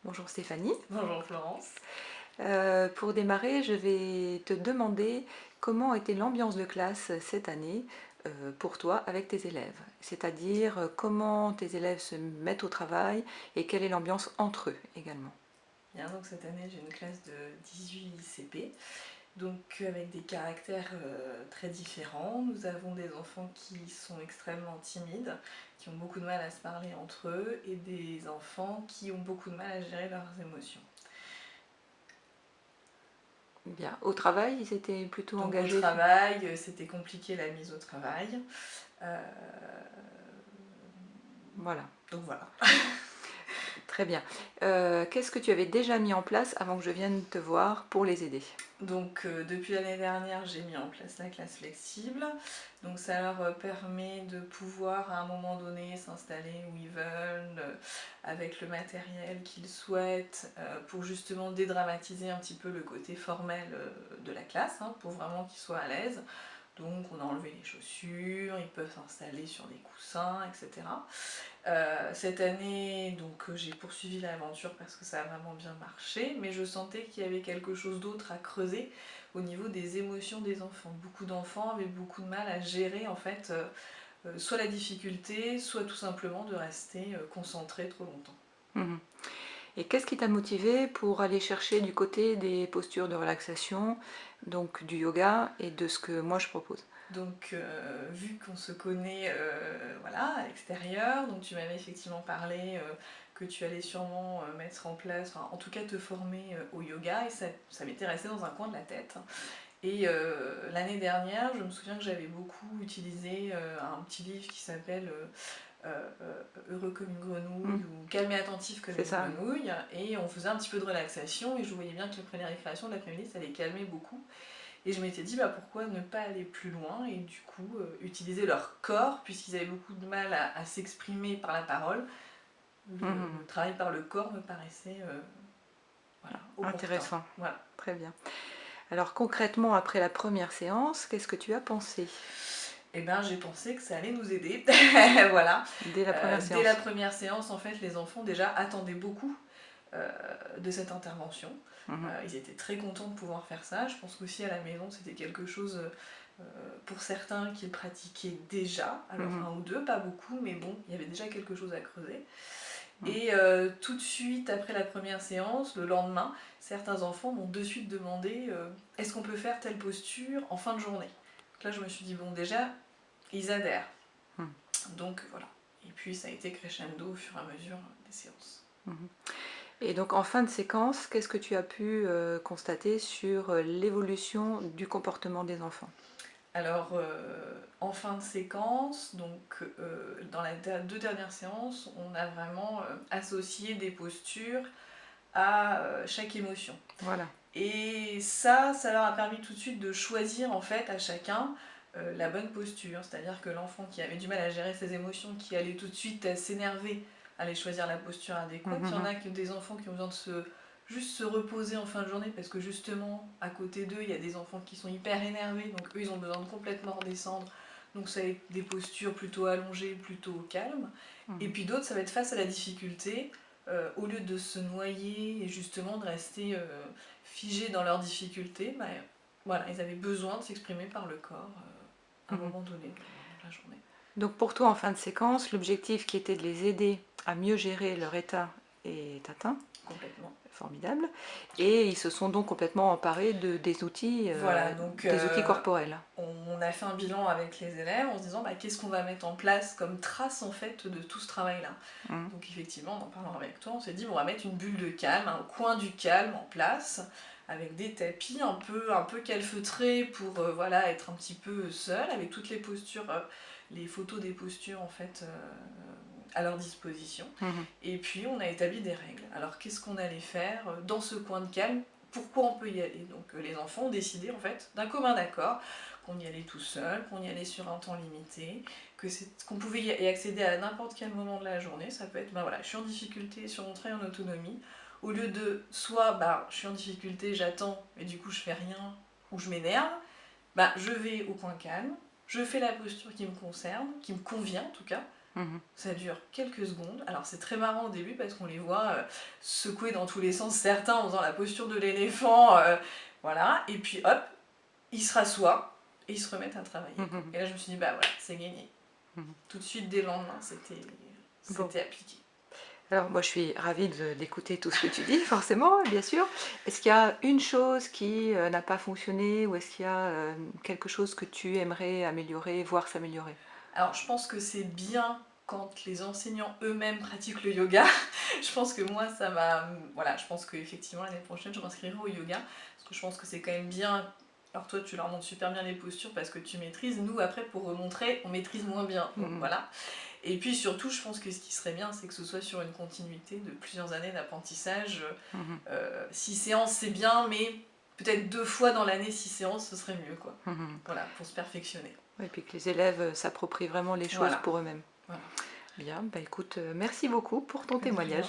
Bonjour Stéphanie. Bonjour Florence. Pour démarrer, je vais te demander comment était l'ambiance de classe cette année pour toi avec tes élèves. C'est-à-dire comment tes élèves se mettent au travail et quelle est l'ambiance entre eux également. Bien, donc cette année j'ai une classe de 18 CP, donc avec des caractères très différents. Nous avons des enfants qui sont extrêmement timides, qui ont beaucoup de mal à se parler entre eux, et des enfants qui ont beaucoup de mal à gérer leurs émotions. Bien. Au travail, ils étaient plutôt Donc au engagés. travail, c'était compliqué la mise au travail. Euh, Voilà, donc voilà. très bien. Qu'est-ce que tu avais déjà mis en place avant que je vienne te voir pour les aider? Donc depuis l'année dernière, j'ai mis en place la classe flexible. Donc ça leur permet de pouvoir à un moment donné s'installer où ils veulent, avec le matériel qu'ils souhaitent, pour justement dédramatiser un petit peu le côté formel de la classe, hein, pour vraiment qu'ils soient à l'aise. Donc on a enlevé les chaussures, ils peuvent s'installer sur des coussins, etc. Cette année, donc j'ai poursuivi l'aventure parce que ça a vraiment bien marché, mais je sentais qu'il y avait quelque chose d'autre à creuser au niveau des émotions des enfants. Beaucoup d'enfants avaient beaucoup de mal à gérer en fait soit la difficulté, soit tout simplement de rester concentrés trop longtemps. Mhm. Et qu'est-ce qui t'a motivé pour aller chercher du côté des postures de relaxation, donc du yoga et de ce que moi je propose? Donc vu qu'on se connaît voilà, à l'extérieur, donc tu m'avais effectivement parlé que tu allais sûrement mettre en place, enfin, en tout cas te former au yoga, et ça m'était resté dans un coin de la tête. Et l'année dernière, je me souviens que j'avais beaucoup utilisé un petit livre qui s'appelle Heureux comme une grenouille ou Calme et attentif comme C'est une ça. grenouille, et on faisait un petit peu de relaxation, et je voyais bien que après les récréations de l'après-midi, ça les calmait beaucoup. Et je m'étais dit bah, pourquoi ne pas aller plus loin et du coup utiliser leur corps, puisqu'ils avaient beaucoup de mal à s'exprimer par la parole. Le travail par le corps me paraissait voilà, opportun. Intéressant, Voilà. très bien. Alors concrètement, après la première séance, qu'est-ce que tu as pensé Et ben j'ai pensé que ça allait nous aider. Voilà. dès la première Dès la séance? première séance, en fait, les enfants déjà attendaient beaucoup de cette intervention. Ils étaient très contents de pouvoir faire ça. Je pense qu'aussi à la maison, c'était quelque chose pour certains qu'ils pratiquaient déjà. Alors un ou deux, pas beaucoup, mais bon, il y avait déjà quelque chose à creuser. Et tout de suite après la première séance, le lendemain, certains enfants m'ont de suite demandé est-ce qu'on peut faire telle posture en fin de journée. Donc là, je me suis dit bon, déjà, ils adhèrent. Donc voilà. Et puis ça a été crescendo au fur et à mesure des séances. Et donc en fin de séquence, qu'est-ce que tu as pu constater sur l'évolution du comportement des enfants? Alors en fin de séquence, donc dans les deux dernières séances, on a vraiment associé des postures à chaque émotion. Voilà. Et ça leur a permis tout de suite de choisir en fait à chacun la bonne posture. C'est-à-dire que l'enfant qui avait du mal à gérer ses émotions, qui allait tout de suite s'énerver, allait choisir la posture adéquate. Il y en a que des enfants qui ont besoin de juste se reposer en fin de journée parce que justement à côté d'eux il y a des enfants qui sont hyper énervés, donc eux ils ont besoin de complètement redescendre. Donc ça va être des postures plutôt allongées, plutôt calmes. Et puis d'autres ça va être face à la difficulté. Au lieu de se noyer et justement de rester figés dans leurs difficultés, bah, voilà, ils avaient besoin de s'exprimer par le corps à un moment donné dans la journée. Donc pour toi, en fin de séquence, l'objectif qui était de les aider à mieux gérer leur état est atteint. Complètement. Formidable. Et ils se sont donc complètement emparés Voilà, donc des outils corporels. on a fait un bilan avec les élèves en se disant bah, qu'est-ce qu'on va mettre en place comme trace en fait de tout ce travail-là. Donc effectivement, en parlant avec toi, on s'est dit bon, on va mettre une bulle de calme, un coin du calme en place, avec des tapis un peu calfeutrés pour voilà, être un petit peu seul, avec toutes les postures, les photos des postures en fait à leur disposition. Et puis on a établi des règles. Alors qu'est-ce qu'on allait faire dans ce coin de calme? Pourquoi on peut y aller? Donc les enfants ont décidé en fait d'un commun accord qu'on y allait tout seul, qu'on y allait sur un temps limité, qu'on pouvait y accéder à n'importe quel moment de la journée. Ça peut être ben voilà, je suis en difficulté sur mon travail en autonomie. Au lieu de soit bah, je suis en difficulté, j'attends et du coup je fais rien ou je m'énerve, bah, je vais au coin calme, je fais la posture qui me concerne, qui me convient en tout cas, Ça dure quelques secondes. Alors c'est très marrant au début parce qu'on les voit secouer dans tous les sens, certains en faisant la posture de l'éléphant, voilà. Et puis hop, ils se rassoient et ils se remettent à travailler. Et là je me suis dit, bah voilà, c'est gagné. Tout de suite, dès le lendemain, c'était Bon. appliqué. Alors moi je suis ravie d'écouter tout ce que tu dis, forcément, bien sûr. Est-ce qu'il y a une chose qui n'a pas fonctionné ou est-ce qu'il y a quelque chose que tu aimerais améliorer, voir s'améliorer? Alors je pense que c'est bien quand les enseignants eux-mêmes pratiquent le yoga. Je pense que moi ça va... Voilà, je pense qu'effectivement l'année prochaine je m'inscrirai au yoga. Parce que je pense que c'est quand même bien... Alors toi tu leur montres super bien les postures parce que tu maîtrises. Nous après pour remontrer on maîtrise moins bien. Donc voilà. Et puis surtout je pense que ce qui serait bien c'est que ce soit sur une continuité de plusieurs années d'apprentissage. 6 séances c'est bien mais peut-être 2 fois dans l'année 6 séances ce serait mieux quoi. Voilà, pour se perfectionner. Et puis que les élèves s'approprient vraiment les choses pour eux-mêmes. Voilà. Bien, bah écoute, merci beaucoup pour ton témoignage.